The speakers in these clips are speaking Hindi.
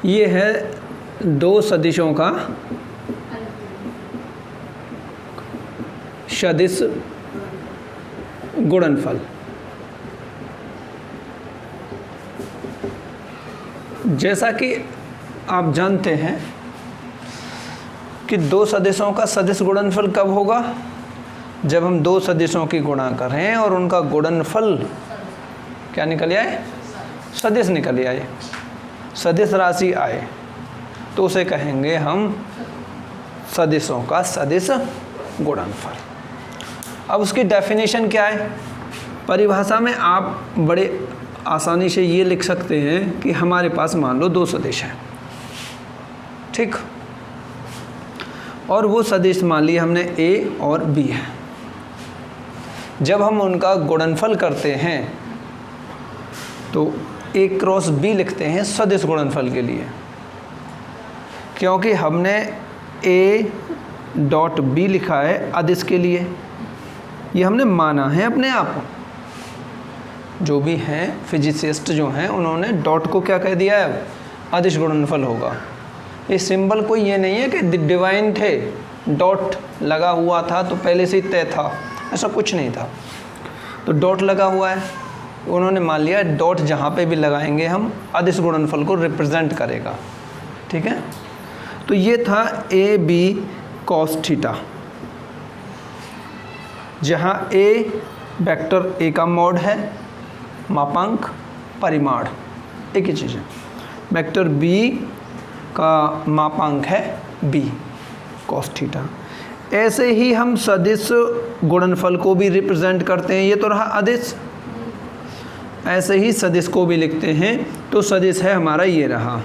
ये है दो सदिशों का सदिश गुणनफल। जैसा कि आप जानते हैं कि दो सदिशों का सदिश गुणनफल कब होगा? जब हम दो सदिशों की गुणा करें और उनका गुणनफल क्या निकल आए? सदिश निकल आए, सदिश राशि आए, तो उसे कहेंगे हम सदिशों का सदिश गुणनफल। अब उसकी डेफिनेशन क्या है? परिभाषा में आप बड़े आसानी से ये लिख सकते हैं कि हमारे पास मान लो दो सदिश हैं, ठीक, और वो सदिश मान लिया हमने ए और बी है। जब हम उनका गुणनफल करते हैं तो ए क्रॉस बी लिखते हैं सदिश गुणनफल के लिए, क्योंकि हमने ए डॉट बी लिखा है अदिश के लिए, ये हमने माना है अपने आप। जो भी हैं फिजिसिस्ट जो हैं उन्होंने डॉट को क्या कह दिया है? अदिश गुणनफल होगा। ये सिंबल कोई ये नहीं है कि डिवाइन थे, डॉट लगा हुआ था तो पहले से ही तय था, ऐसा कुछ नहीं था। तो डॉट लगा हुआ है, उन्होंने मान लिया डॉट जहाँ पे भी लगाएंगे हम अदिश गुणनफल को रिप्रेजेंट करेगा, ठीक है। तो ये था ए बी कॉस थीटा, जहाँ ए वेक्टर ए का मॉड है, मापांक परिमाण एक ही चीज़ है, वेक्टर बी का मापांक है बी कॉस थीटा। ऐसे ही हम सदिश गुणनफल को भी रिप्रेजेंट करते हैं, ये तो रहा अदिश। ऐसे ही सदिश को भी लिखते हैं, तो सदिश है हमारा ये रहा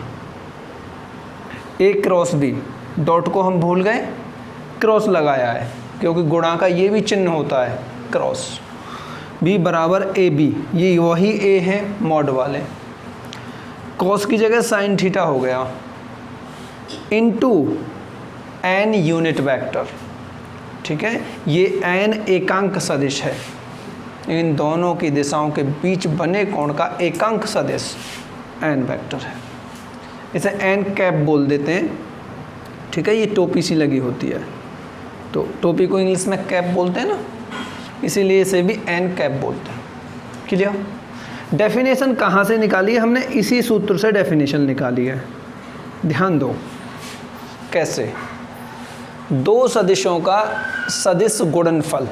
ए क्रॉस बी, डॉट को हम भूल गए, क्रॉस लगाया है क्योंकि गुणा का ये भी चिन्ह होता है क्रॉस। बी बराबर ए बी, ये वही ए है मॉड वाले, कॉस की जगह साइन थीटा हो गया, इनटू एन यूनिट वेक्टर, ठीक है। ये एन एकांक सदिश है, इन दोनों की दिशाओं के बीच बने कोण का एकांक सदिश एन वेक्टर है। इसे एन कैप बोल देते हैं, ठीक है। ये टोपी सी लगी होती है, तो टोपी को इंग्लिश में कैप बोलते हैं ना, इसीलिए इसे भी एन कैप बोलते हैं। क्लियर? डेफिनेशन कहाँ से निकाली है हमने? इसी सूत्र से डेफिनेशन निकाली है। ध्यान दो कैसे। दो सदिशों का सदिश गुणनफल,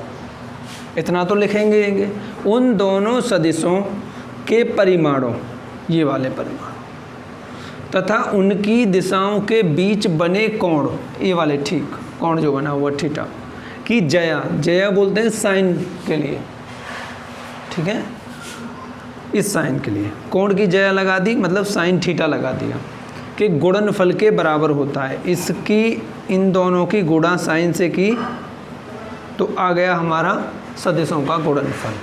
इतना तो लिखेंगे, उन दोनों सदिशों के परिमाणों, ये वाले परिमाण, तथा उनकी दिशाओं के बीच बने कोण, ये वाले, ठीक, कोण जो बना हुआ थीटा की जया बोलते हैं साइन के लिए, ठीक है। इस साइन के लिए कोण की जया लगा दी, मतलब साइन थीटा लगा दिया, कि गुणनफल के बराबर होता है। इसकी इन दोनों की गुणा साइन से की तो आ गया हमारा सदिशों का गुणनफल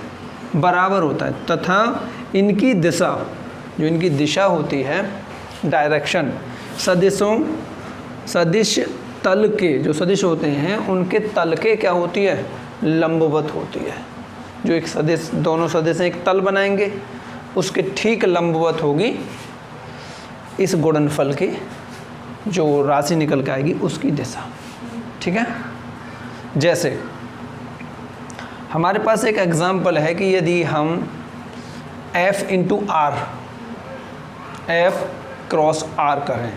बराबर होता है, तथा इनकी दिशा, जो इनकी दिशा होती है, डायरेक्शन, सदिश तल के, जो सदिश होते हैं उनके तल के क्या होती है? लंबवत होती है। जो एक सदिश, दोनों सदिश एक तल बनाएंगे, उसके ठीक लंबवत होगी इस गुणनफल की जो राशि निकल के आएगी उसकी दिशा, ठीक है। जैसे हमारे पास एक एग्जाम्पल है कि यदि हम F इंटू आर, F क्रॉस आर करें,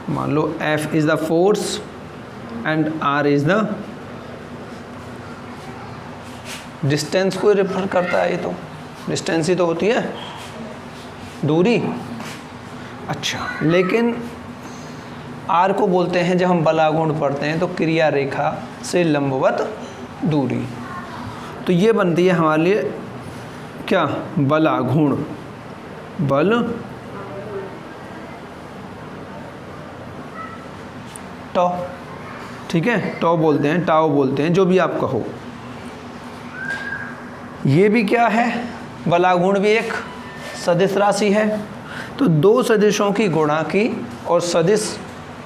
मान लो F is the force and R is the distance को रेफर करता है। ये तो डिस्टेंस ही तो होती है, दूरी। अच्छा, लेकिन R को बोलते हैं, जब हम बलागुण पढ़ते हैं तो क्रिया रेखा से लंबवत दूरी। तो ये बनती है हमारे लिए क्या? बलागुण, बल टॉ, ठीक है, टॉ बोलते हैं, टाओ बोलते हैं, जो भी आप कहो। ये भी क्या है? बलागुण भी एक सदिश राशि है। तो दो सदिशों की गुणा की और सदिश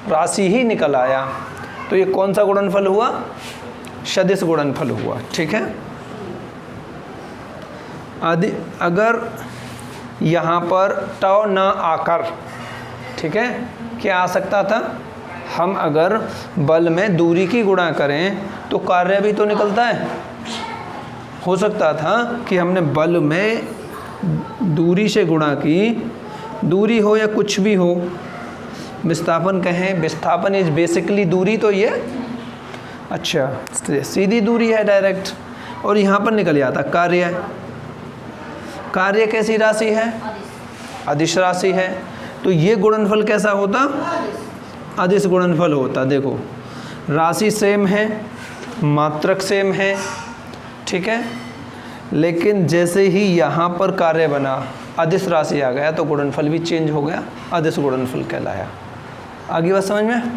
राशि ही निकल आया, तो ये कौन सा गुणनफल हुआ? सदिश गुणनफल हुआ, ठीक है। अगर यहाँ पर टॉ ना आकर, ठीक है, क्या आ सकता था, हम अगर बल में दूरी की गुणा करें तो कार्य भी तो निकलता है। हो सकता था कि हमने बल में दूरी से गुणा की, दूरी हो या कुछ भी हो, विस्थापन कहें, विस्थापन इज बेसिकली दूरी, तो ये अच्छा सीधी दूरी है डायरेक्ट, और यहाँ पर निकल जाता कार्य। कार्य कैसी राशि है, अदिश राशि है, तो ये गुणनफल कैसा होता, अदिश गुणनफल होता। देखो राशि सेम है, मात्रक सेम है, ठीक है, लेकिन जैसे ही यहाँ पर कार्य बना, अदिश राशि आ गया, तो गुणनफल भी चेंज हो गया, अदिश गुणनफल कहलाया। आगे बात समझ में?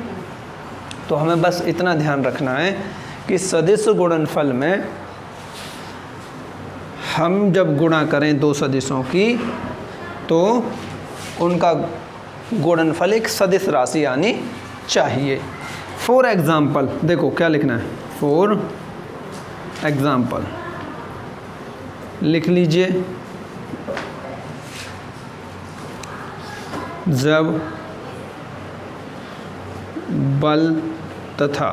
तो हमें बस इतना ध्यान रखना है कि सदिश गुणनफल में हम जब गुणा करें दो सदिशों की, तो उनका गुणनफल एक सदिश राशि आनी चाहिए। फॉर एग्जाम्पल, देखो क्या लिखना है, फॉर एग्जाम्पल लिख लीजिए। जब बल तथा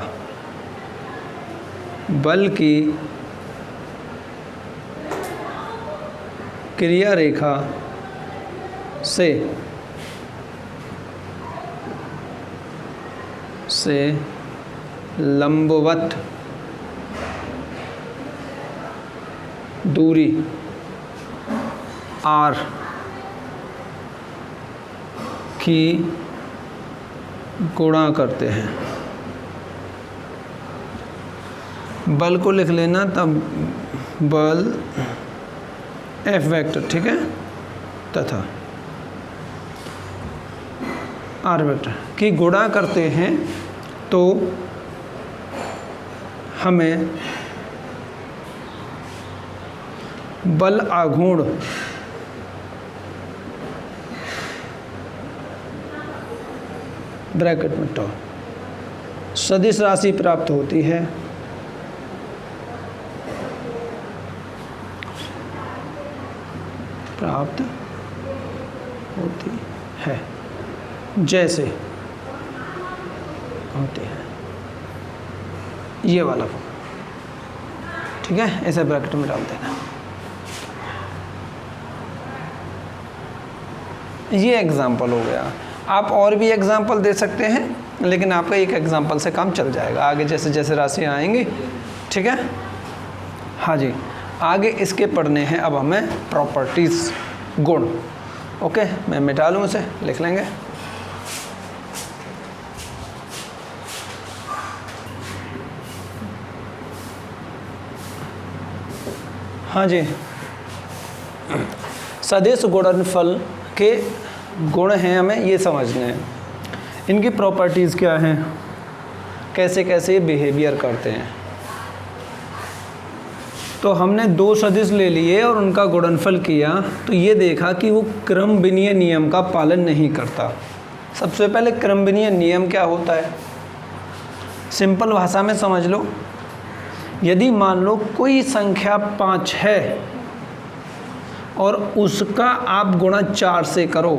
बल की क्रिया रेखा से लंबवत दूरी r की गुणा करते हैं, बल को लिख लेना, तब बल F वेक्टर, ठीक है, तथा R वेक्टर की गुणा करते हैं, तो हमें बल आघूर्ण ब्रैकेट में टॉ सदिश राशि प्राप्त होती है। प्राप्त होती है जैसे होती है ये वाला, ठीक है, ऐसे ब्रैकेट में डाल देना। ये एग्जाम्पल हो गया। आप और भी एग्जाम्पल दे सकते हैं, लेकिन आपका एक एग्जाम्पल से काम चल जाएगा, आगे जैसे जैसे राशियाँ आएंगी, ठीक है। हाँ जी, आगे इसके पढ़ने हैं अब हमें प्रॉपर्टीज़, गुण। ओके, मैं मिटा लूँ इसे, लिख लेंगे। हाँ जी, सदिश गुणनफल के गुण हैं, हमें ये समझने हैं, इनकी प्रॉपर्टीज़ क्या हैं, कैसे कैसे बिहेवियर करते हैं। तो हमने दो सदिश ले लिए और उनका गुणनफल किया, तो ये देखा कि वो क्रम विनिमय नियम का पालन नहीं करता। सबसे पहले क्रम विनिमय नियम क्या होता है, सिंपल भाषा में समझ लो। यदि मान लो कोई संख्या 5 है और उसका आप गुणा 4 से करो,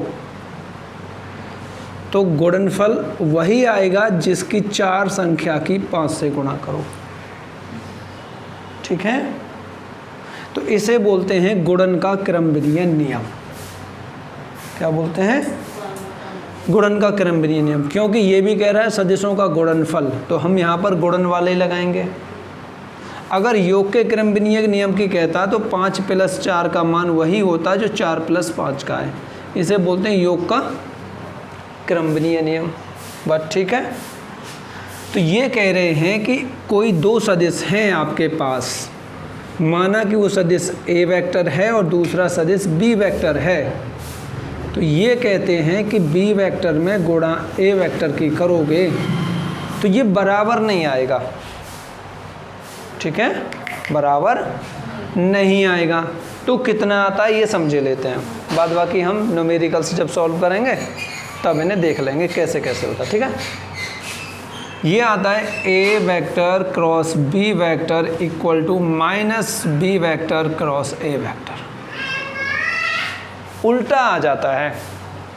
तो गुणनफल वही आएगा जिसकी 4 संख्या की 5 से गुणा करो, ठीक है। तो इसे बोलते हैं गुणन का क्रम विनिमय नियम। क्या बोलते हैं, गुणन का क्रम विनिमय नियम, क्योंकि ये भी कह रहा है सदिशों का गुणनफल, तो हम यहाँ पर गुणन वाले ही लगाएंगे। अगर योग के क्रम विनिमय नियम की कहता तो 5 + 4 का मान वही होता जो 4 + 5 का है, इसे बोलते हैं योग का क्रम विनिमय नियम। बात ठीक है। तो ये कह रहे हैं कि कोई दो सदिश हैं आपके पास, माना कि वो सदिश ए वेक्टर है और दूसरा सदिश बी वेक्टर है, तो ये कहते हैं कि बी वेक्टर में गुणा ए वेक्टर की करोगे तो ये बराबर नहीं आएगा, ठीक है, बराबर नहीं आएगा। तो कितना आता है ये समझे लेते हैं, बाद बाकी हम न्यूमेरिकल से जब सॉल्व करेंगे तब इन्हें देख लेंगे कैसे कैसे होता है, ठीक है। ये आता है A vector cross B vector equal to -b vector cross A vector. उल्टा आ जाता है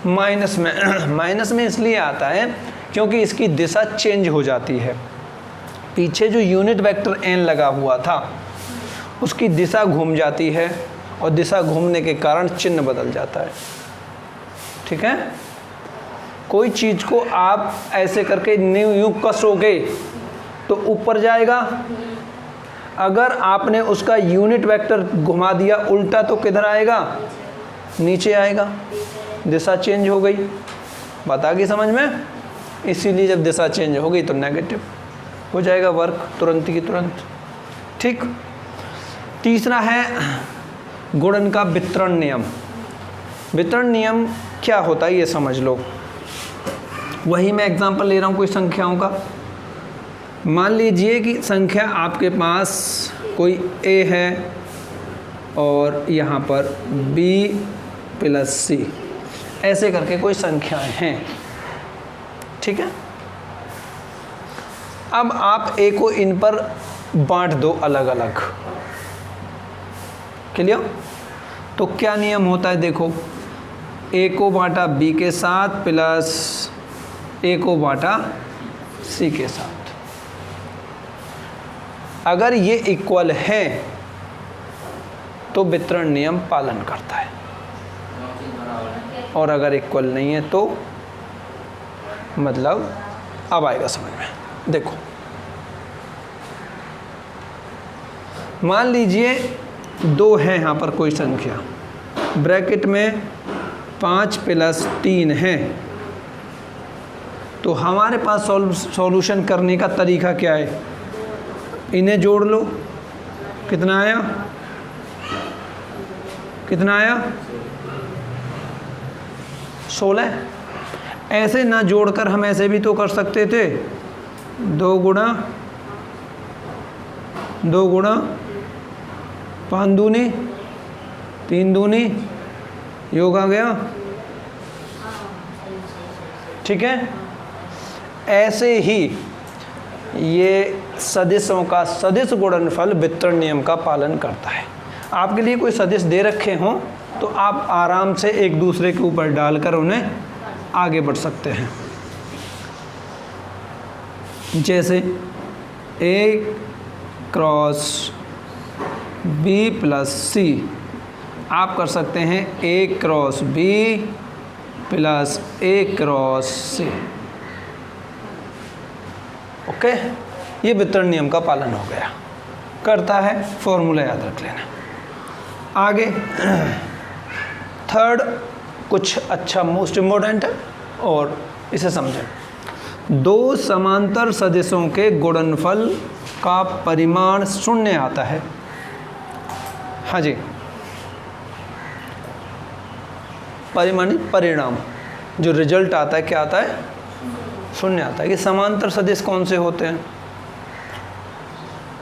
माइनस में। माइनस में इसलिए आता है क्योंकि इसकी दिशा चेंज हो जाती है। पीछे जो यूनिट वेक्टर n लगा हुआ था उसकी दिशा घूम जाती है और दिशा घूमने के कारण चिन्ह बदल जाता है। ठीक है, कोई चीज़ को आप ऐसे करके यूं कसोगे तो ऊपर जाएगा, अगर आपने उसका यूनिट वेक्टर घुमा दिया उल्टा तो किधर आएगा, नीचे आएगा। दिशा चेंज हो गई, बात आ गई समझ में। इसीलिए जब दिशा चेंज हो गई तो नेगेटिव हो जाएगा वर्क तुरंत की तुरंत। ठीक, तीसरा है गुणन का वितरण नियम। वितरण नियम क्या होता है ये समझ लो। वही मैं एग्जांपल ले रहा हूँ कोई संख्याओं का। मान लीजिए कि संख्या आपके पास कोई a है और यहाँ पर b प्लस c, ऐसे करके कोई संख्याएं हैं। ठीक है, अब आप a को इन पर बांट दो अलग अलग। क्लियर? तो क्या नियम होता है देखो, a को बांटा b के साथ प्लस a को बांटा c के साथ। अगर ये इक्वल है तो वितरण नियम पालन करता है, और अगर इक्वल नहीं है तो मतलब अब आएगा समझ में। देखो, मान लीजिए 2 है यहाँ पर कोई संख्या, ब्रैकेट में 5 प्लस 3 है, तो हमारे पास सॉल्यूशन करने का तरीका क्या है, इन्हें जोड़ लो। कितना आया, कितना आया, 16। ऐसे ना जोड़कर हम ऐसे भी तो कर सकते थे, 2 गुणा 5 दूनी 3 दूनी, योग आ गया। ठीक है, ऐसे ही ये सदिशों का सदिश गुणनफल वितरण नियम का पालन करता है। आपके लिए कोई सदिश दे रखे हों तो आप आराम से एक दूसरे के ऊपर डालकर उन्हें आगे बढ़ सकते हैं। जैसे a cross b plus c, आप कर सकते हैं a cross b plus a cross c। Okay, ये वितरण नियम का पालन हो गया, करता है, फॉर्मूला याद रख लेना। आगे थर्ड कुछ अच्छा मोस्ट इम्पोर्टेंट है और इसे समझें। 2 समांतर सदिशों के गुणनफल का परिमाण 0 आता है। हाँ जी, परिणाम जो रिजल्ट आता है क्या आता है, 0 आता है। ये समांतर सदिश कौन से होते हैं,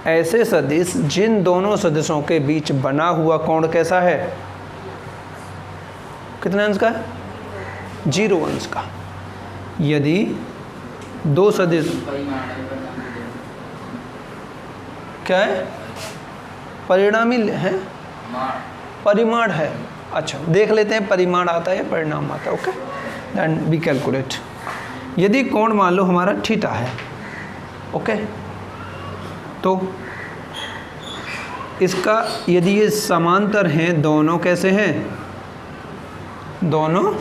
ऐसे सदिश जिन दोनों सदिशों के बीच बना हुआ कोण कैसा है, कितने अंश का है, 0 अंश का। यदि 2 सदिश क्या है, परिणामी है, परिमाण है। अच्छा, देख लेते हैं परिमाण आता है या परिणाम आता है। Okay, then we calculate. यदि कोण मान लो हमारा थीटा है, ओके, तो इसका यदि ये समांतर हैं, दोनों कैसे हैं, दोनों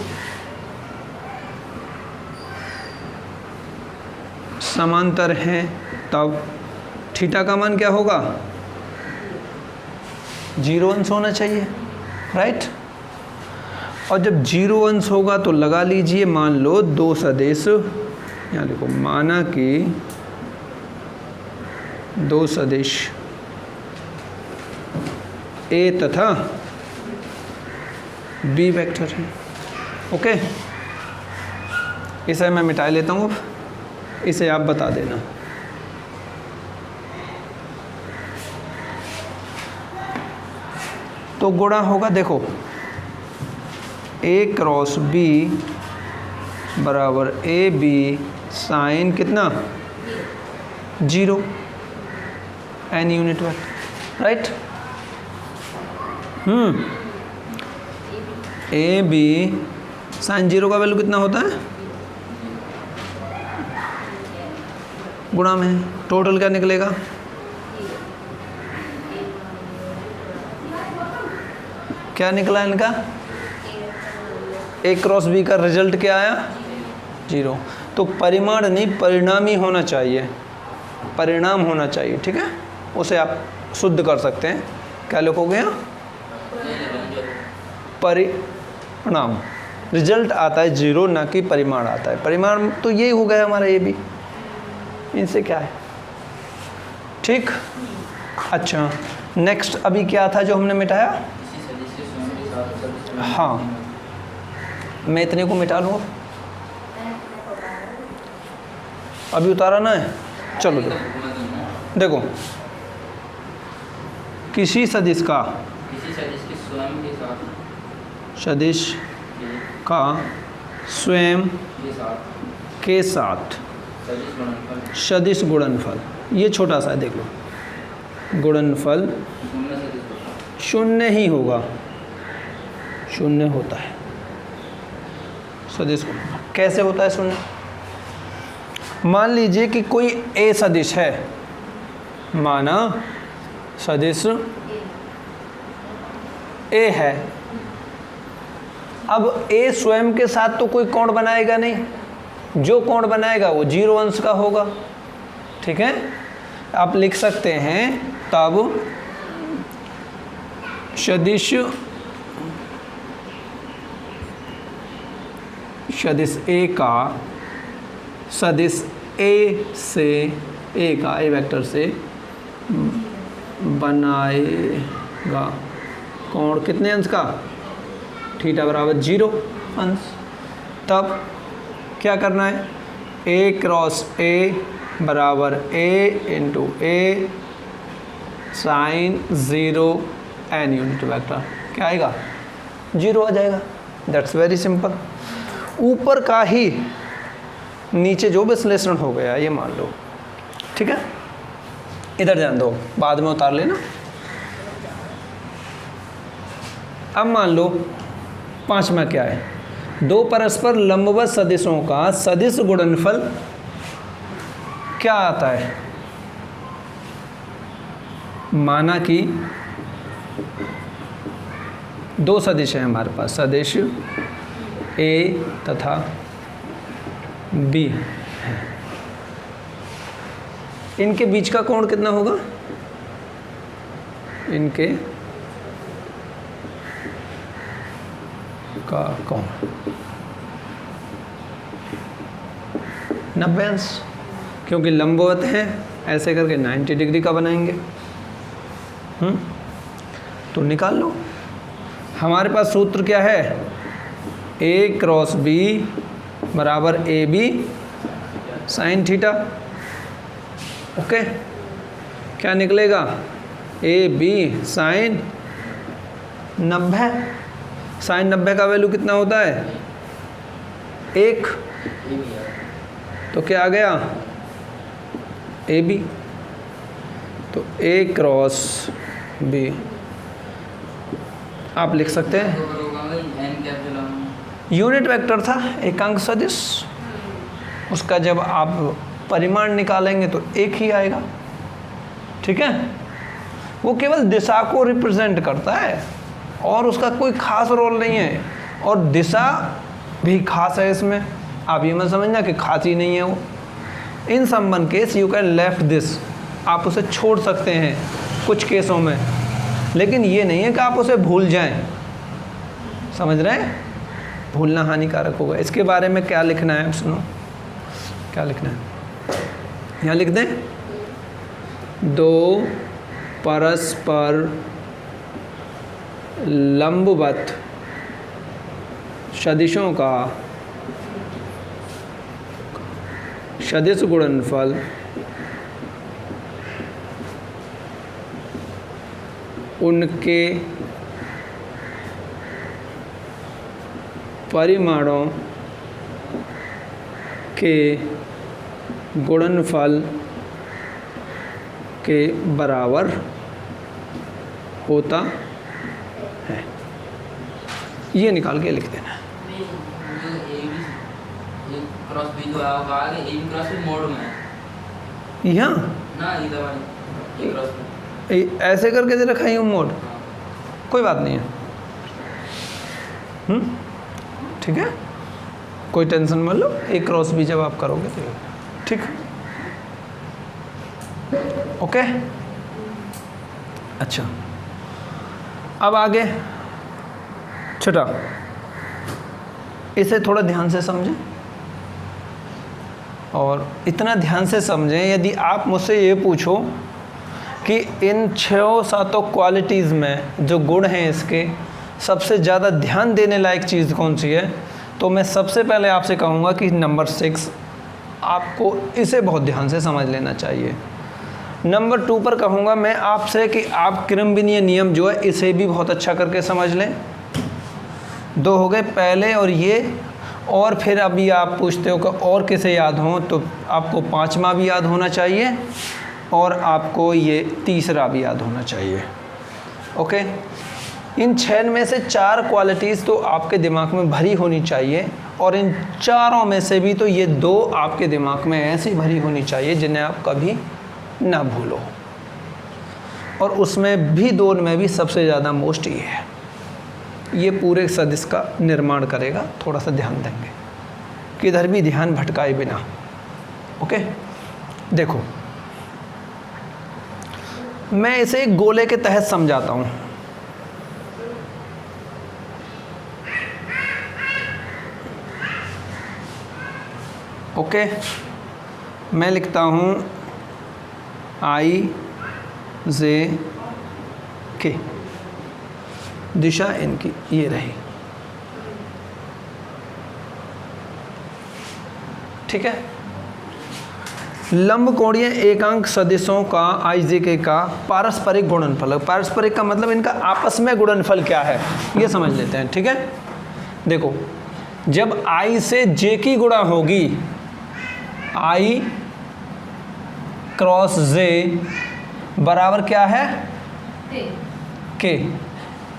समांतर हैं, तब थीटा का मान क्या होगा, 0 अंश होना चाहिए, राइट। और जब 0 अंश होगा तो लगा लीजिए, मान लो 2 सदिश, यहाँ देखो, माना कि 2 सदिश A तथा B वेक्टर है। ओके, इसे मैं मिटा लेता हूँ, इसे आप बता देना। तो गुणा होगा, देखो, A क्रॉस B बराबर AB साइन कितना, 0, n unit vector, right. A B sine zero का वैल्यू कितना होता है, गुणा में, टोटल क्या निकलेगा, क्या निकला इनका, ए क्रॉस बी का रिजल्ट क्या आया, 0। तो परिमाण नहीं, परिणाम ही होना चाहिए, परिणाम होना चाहिए, ठीक है। उसे आप शुद्ध कर सकते हैं, क्या लिखोगे यहाँ, परिणाम, रिजल्ट आता है 0, ना कि परिमाण आता है। परिमाण तो यही हो गया हमारा ए बी, इनसे क्या है, ठीक। अच्छा नेक्स्ट अभी क्या था जो हमने मिटाया, हाँ मैं इतने को मिटा लूँ, अभी उतारा ना है, चलो देखो किसी सदिश का, सदिश का स्वयं के साथ सदिश गुणनफल, ये छोटा सा है देख लो, गुणनफल शून्य ही होगा, शून्य होता है सदिश गुणनफल। कैसे होता है शून्य, मान लीजिए कि कोई ए सदिश है, माना सदिश ए है, अब ए स्वयं के साथ तो कोई कोण बनाएगा नहीं, जो कोण बनाएगा वो 0 अंश का होगा, ठीक है। आप लिख सकते हैं तब सदिश ए का सदिश ए से, ए का ए वेक्टर से बनाएगा कोण कितने अंश का, थीटा बराबर 0 अंश। तब क्या करना है, ए क्रॉस ए बराबर ए इंटू ए साइन 0 एन यूनिट वेक्टर, क्या आएगा, 0 आ जाएगा। That's very simple. ऊपर का ही नीचे जो विश्लेषण हो गया ये मान लो, ठीक है। इधर ध्यान दो, बाद में उतार लेना। अब मान लो पांचवा क्या है, दो परस्पर लंबवत सदिशों का सदिश गुणनफल क्या आता है। माना कि दो सदिश हैं हमारे पास, सदिश ए तथा बी, इनके बीच का कोण कितना होगा, इनके का कोण 90 अंश, क्योंकि लंबवत है, ऐसे करके 90 डिग्री का बनाएंगे। तो निकाल लो। हमारे पास सूत्र क्या है, ए क्रॉस बी बराबर A B sine theta. Okay, क्या निकलेगा, ए बी साइन 90। साइन 90 का वैल्यू कितना होता है, 1। तो क्या आ गया, ए बी। तो ए क्रॉस बी आप लिख सकते हैं, यूनिट वेक्टर था, एकांक सदिश, उसका जब आप परिमाण निकालेंगे तो एक ही आएगा, ठीक है। वो केवल दिशा को रिप्रेजेंट करता है और उसका कोई खास रोल नहीं है, और दिशा भी खास है इसमें। आप ये मत समझना कि खास ही नहीं है वो। In some case you can left this, आप उसे छोड़ सकते हैं कुछ केसों में, लेकिन ये नहीं है कि आप उसे भूल जाएं। समझ रहे हैं, भूलना हानिकारक होगा। इसके बारे में क्या लिखना है, सुनो क्या लिखना है, यहाँ लिख दें, दो परस्पर लंबवत सदिशों का सदिश गुणनफल उनके परिमाणों के गुणनफल के बराबर होता है। ये निकाल के लिख देना है। क्रॉस बी जो है आगे A B cross B mod में है यहाँ ना, इधर वाली ए क्रॉस बी ऐसे करके दे रखा है मोड, कोई बात नहीं है। ठीक है, कोई टेंशन मत लो, ए क्रॉस बी जब आप करोगे तो ठीक। ओके, अच्छा अब आगे छठा, इसे थोड़ा ध्यान से समझें और इतना ध्यान से समझें, यदि आप मुझसे ये पूछो कि इन 6-7 क्वालिटीज़ में जो गुण हैं इसके सबसे ज़्यादा ध्यान देने लायक चीज़ कौन सी है, तो मैं सबसे पहले आपसे कहूँगा कि नंबर 6 आपको इसे बहुत ध्यान से समझ लेना चाहिए। नंबर 2 पर कहूँगा मैं आपसे कि आप क्रमविनीय नियम जो है इसे भी बहुत अच्छा करके समझ लें। 2 हो गए पहले और ये, और फिर अभी आप पूछते हो कि और किसे याद हो, तो आपको 5वां भी याद होना चाहिए और आपको ये 3रा भी याद होना चाहिए। ओके, इन 6 में से 4 क्वालिटीज़ तो आपके दिमाग में भरी होनी चाहिए, और इन चारों में से भी तो ये 2 आपके दिमाग में ऐसी भरी होनी चाहिए जिन्हें आप कभी ना भूलो, और उसमें भी 2 में भी सबसे ज़्यादा मोस्ट ये है। ये पूरे सदिश का निर्माण करेगा, थोड़ा सा ध्यान देंगे, किधर भी ध्यान भटकाए बिना। ओके, देखो मैं इसे एक गोले के तहत समझाता हूँ। ओके, मैं लिखता हूँ IJ K, दिशा इनकी ये रही। ठीक है, लंबकोणीय एकांक सदिशों का IJK का पारस्परिक गुणनफल। पारस्परिक का मतलब इनका आपस में गुणनफल क्या है ये समझ लेते हैं। ठीक है, देखो जब I से J की गुणा होगी, I क्रॉस J बराबर क्या है K,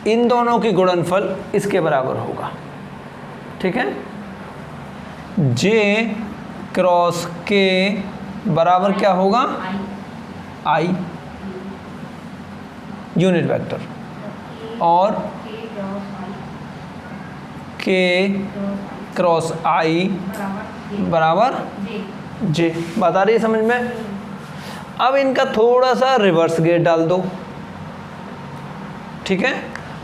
इन दोनों की गुणनफल इसके बराबर होगा। ठीक है, J क्रॉस K बराबर क्या होगा I यूनिट वेक्टर, और K क्रॉस I बराबर J। बात आ रही है समझ में? अब इनका थोड़ा सा रिवर्स गेट डाल दो। ठीक है,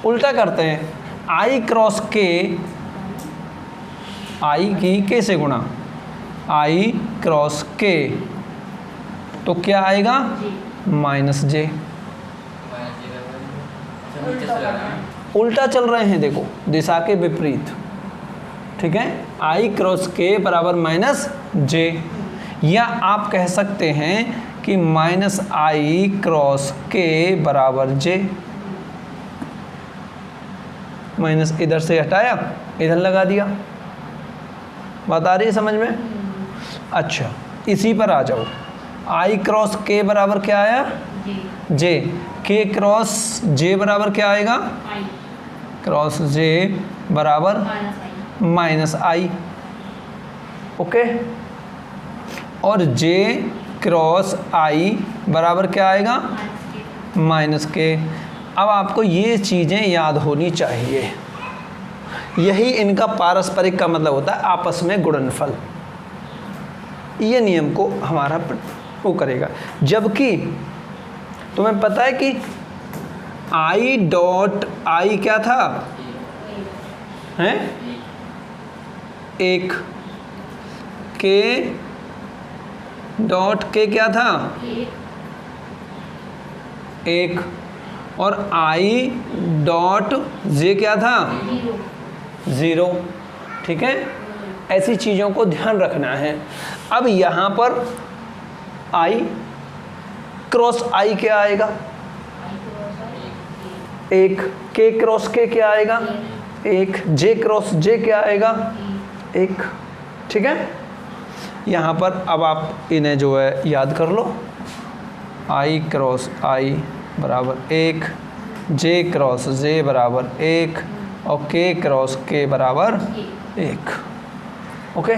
उल्टा करते हैं, I क्रॉस K, I की K से गुणा, I क्रॉस K तो क्या आएगा माइनस J। उल्टा चल रहे हैं, देखो दिशा के विपरीत। ठीक है, I क्रॉस K बराबर माइनस J, या आप कह सकते हैं कि माइनस I क्रॉस K बराबर J। माइनस इधर से हटाया, इधर लगा दिया। बात आ रही है समझ में? अच्छा, इसी पर आ जाओ, I क्रॉस K बराबर क्या आया J, K क्रॉस J बराबर क्या आएगा क्रॉस J बराबर माइनस I। ओके, और J क्रॉस I बराबर क्या आएगा माइनस K। अब आपको ये चीज़ें याद होनी चाहिए, यही इनका पारस्परिक का मतलब होता है आपस में गुणनफल। ये नियम को हमारा वो करेगा। जबकि तुम्हें पता है कि I डॉट I क्या था, हैं एक, K डॉट K क्या था एक, और I डॉट J क्या था 0। ठीक है, ऐसी चीज़ों को ध्यान रखना है। अब यहाँ पर I क्रॉस I क्या आएगा एक, K क्रॉस K क्या आएगा एक, J क्रॉस J क्या आएगा एक। ठीक है, यहाँ पर अब आप इन्हें जो है याद कर लो, I क्रॉस I बराबर 1, J क्रॉस J बराबर 1, और के क्रॉस के बराबर 1। ओके,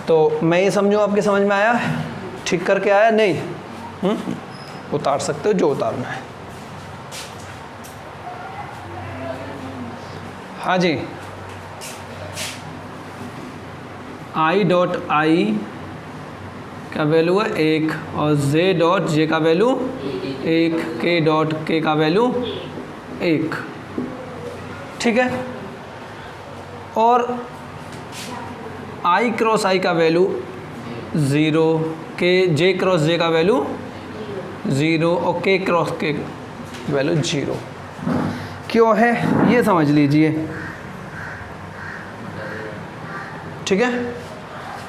तो मैं ये समझूँ आपके समझ में आया? ठीक करके आया? नहीं? उतार सकते हो जो उतारना है। हाँ जी, आई डॉट आई का वैल्यू है 1 और जे डॉट जे का वैल्यू 1, के डॉट के का वैल्यू 1। ठीक है, और आई क्रॉस आई का वैल्यू 0, के जे क्रॉस जे का वैल्यू 0 और के क्रॉस के वैल्यू 0। क्यों है ये समझ लीजिए। ठीक है,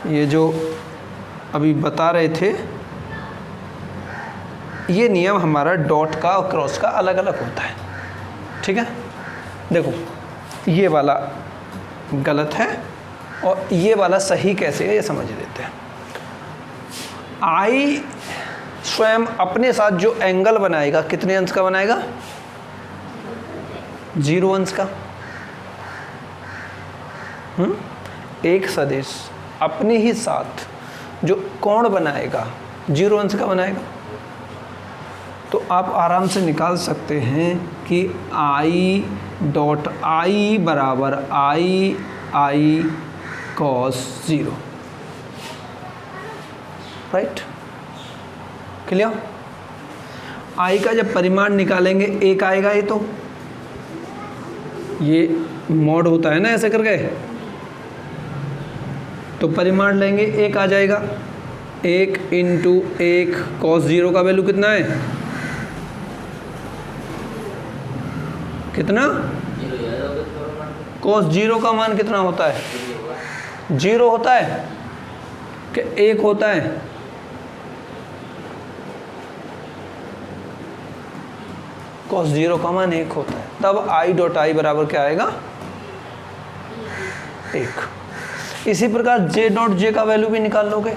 ये जो अभी बता रहे थे, ये नियम हमारा डॉट का और क्रॉस का अलग अलग होता है। ठीक है, देखो ये वाला गलत है और ये वाला सही कैसे है ये समझ लेते हैं। आई स्वयं अपने साथ जो एंगल बनाएगा कितने अंश का बनाएगा? 0 अंश का। एक सदिश अपने ही साथ जो कोण बनाएगा 0 अंश का बनाएगा। तो आप आराम से निकाल सकते हैं कि आई डॉट आई बराबर I I cos 0। Right, clear? I का जब परिमाण निकालेंगे 1 आएगा। ये मॉड होता है ना ऐसे करके, तो परिमाण लेंगे 1 आ जाएगा। 1 इंटू 1 कॉस 0 का वैल्यू कितना है? कितना? कॉस 0 का मान कितना होता है? 0 होता है कि 1 होता है? कॉस 0 का मान 1 होता है। तब आई डॉट आई बराबर क्या आएगा? 1। इसी प्रकार जे डॉट जे का वैल्यू भी निकाल लोगे,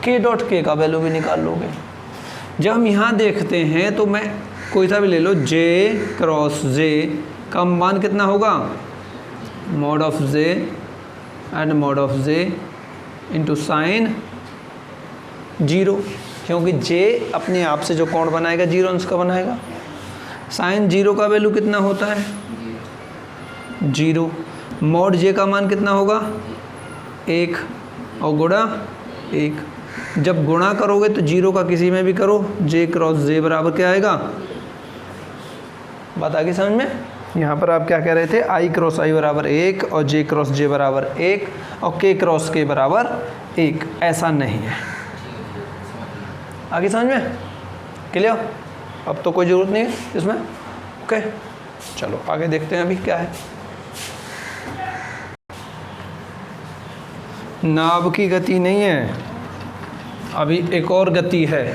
के डॉट के का वैल्यू भी निकाल लोगे। जब हम यहाँ देखते हैं तो मैं कोई सा भी ले लो, जे क्रॉस जे का मान कितना होगा? Mod of J and mod of J into sine 0, क्योंकि जे अपने आप से जो कोण बनाएगा 0 अंश का बनाएगा। साइन 0 का वैल्यू कितना होता है? 0। मॉड जे का मान कितना होगा? 1 और गुणा 1। जब गुणा करोगे तो 0 का किसी में भी करो, जे क्रॉस जे बराबर क्या आएगा? बात आ गई समझ में? यहाँ पर आप क्या कह रहे थे? आई क्रॉस आई बराबर 1 और जे क्रॉस जे बराबर 1 और के क्रॉस के बराबर 1। ऐसा नहीं है। आगे समझ में? क्लियर? अब तो कोई ज़रूरत नहीं है इसमें। ओके, चलो आगे देखते हैं अभी क्या है। नाभ की गति नहीं है, अभी एक और गति है,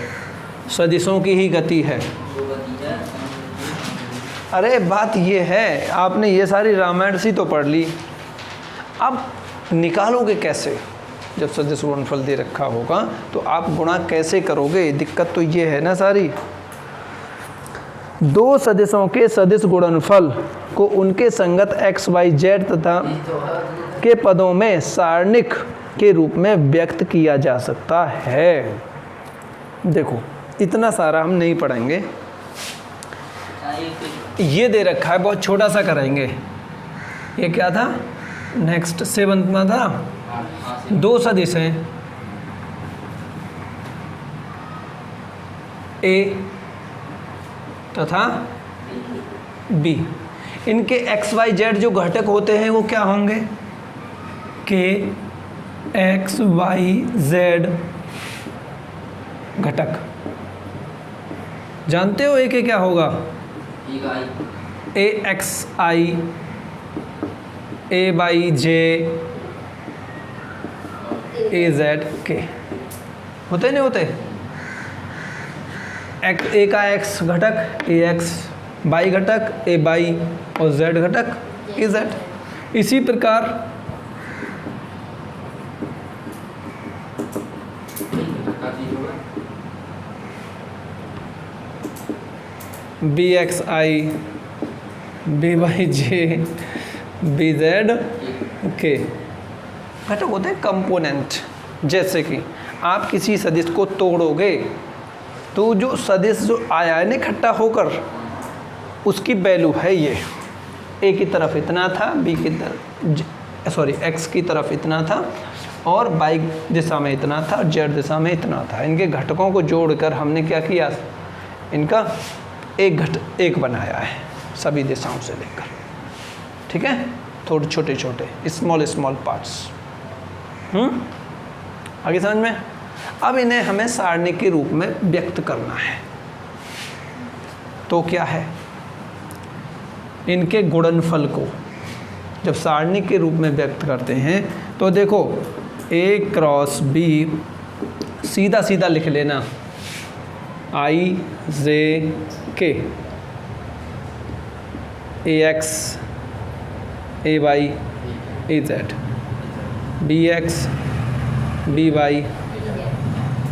सदिशों की ही गति है। अरे बात ये है, आपने ये सारी रामायण सी तो पढ़ ली, अब निकालोगे कैसे? जब सदिश गुणनफल दे रखा होगा तो आप गुणा कैसे करोगे? दिक्कत तो ये है ना सारी। दो सदिशों के सदिश गुणनफल को उनके संगत x, y, z तथा के पदों में सारणिक के रूप में व्यक्त किया जा सकता है। देखो इतना सारा हम नहीं पढ़ेंगे, ये दे रखा है, बहुत छोटा सा करेंगे। ये क्या था? नेक्स्ट 7th में था। दो सदिश हैं A तथा B, इनके x, y, z जो घटक होते हैं वो क्या होंगे? के x, y, z घटक। जानते हो एक क्या होगा? a x i, a y j, a z k होते नहीं होते? a का x घटक a x, y घटक a y और z घटक a z। इसी प्रकार bxi, B/J BZ K घटक होते हैं कंपोनेंट। जैसे कि आप किसी सदिश को तोड़ोगे तो जो सदिश जो आया है ना इकट्ठा होकर, उसकी वैल्यू है ये, ए की तरफ इतना था, बी की तरफ सॉरी एक्स की तरफ इतना था, और वाई दिशा में इतना था, और जेड दिशा में इतना था। इनके घटकों को जोड़कर हमने क्या किया, इनका एक बनाया है सभी दिशाओं से लेकर। ठीक है, थोड़े छोटे छोटे स्मॉल पार्ट्स। आगे समझ में। अब इन्हें हमें सारणी के रूप में व्यक्त करना है, तो क्या है, इनके गुणनफल को जब सारणी के रूप में व्यक्त करते हैं तो देखो A क्रॉस B सीधा सीधा लिख लेना, IJ K AX AY AZ BX BY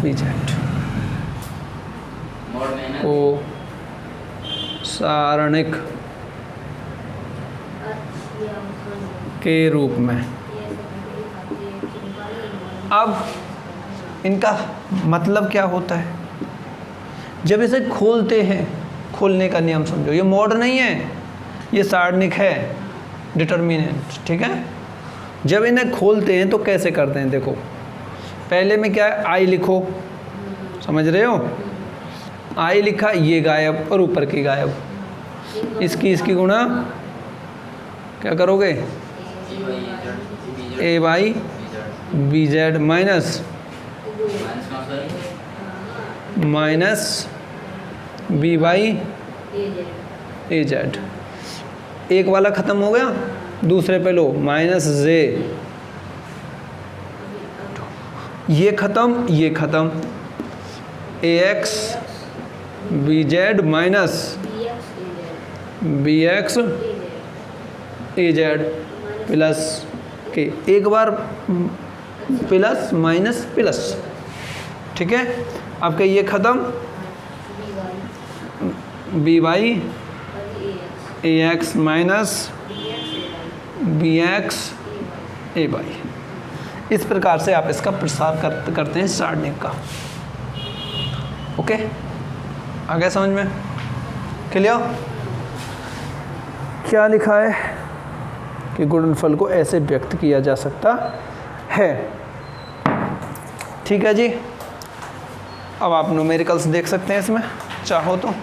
BZ mode में है ना। को सारणिक के रूप में। अब इनका मतलब क्या होता है, जब इसे खोलते हैं, खोलने का नियम समझो, ये मोड नहीं है, ये सारणिक है, डिटर्मिनेंट। ठीक है, जब इन्हें खोलते हैं तो कैसे करते हैं, देखो पहले में क्या है, आई लिखो, समझ रहे हो, आई लिखा, ये गायब और ऊपर की गायब, इसकी गुणा क्या करोगे, AY BZ minus BY AZ। एक वाला ख़त्म हो गया, दूसरे पे लो -J, ये ख़त्म, AX BZ minus BX AZ plus के, एक बार प्लस माइनस प्लस। ठीक है, आपका ये ख़त्म, BY AX minus BX AY। इस प्रकार से आप इसका प्रसार करते हैं सारणी का। ओके, आ गया समझ में, क्लियर। क्या लिखा है कि गुणनफल को ऐसे व्यक्त किया जा सकता है। ठीक है जी, अब आप न्यूमेरिकल्स देख सकते हैं इसमें चाहो तो।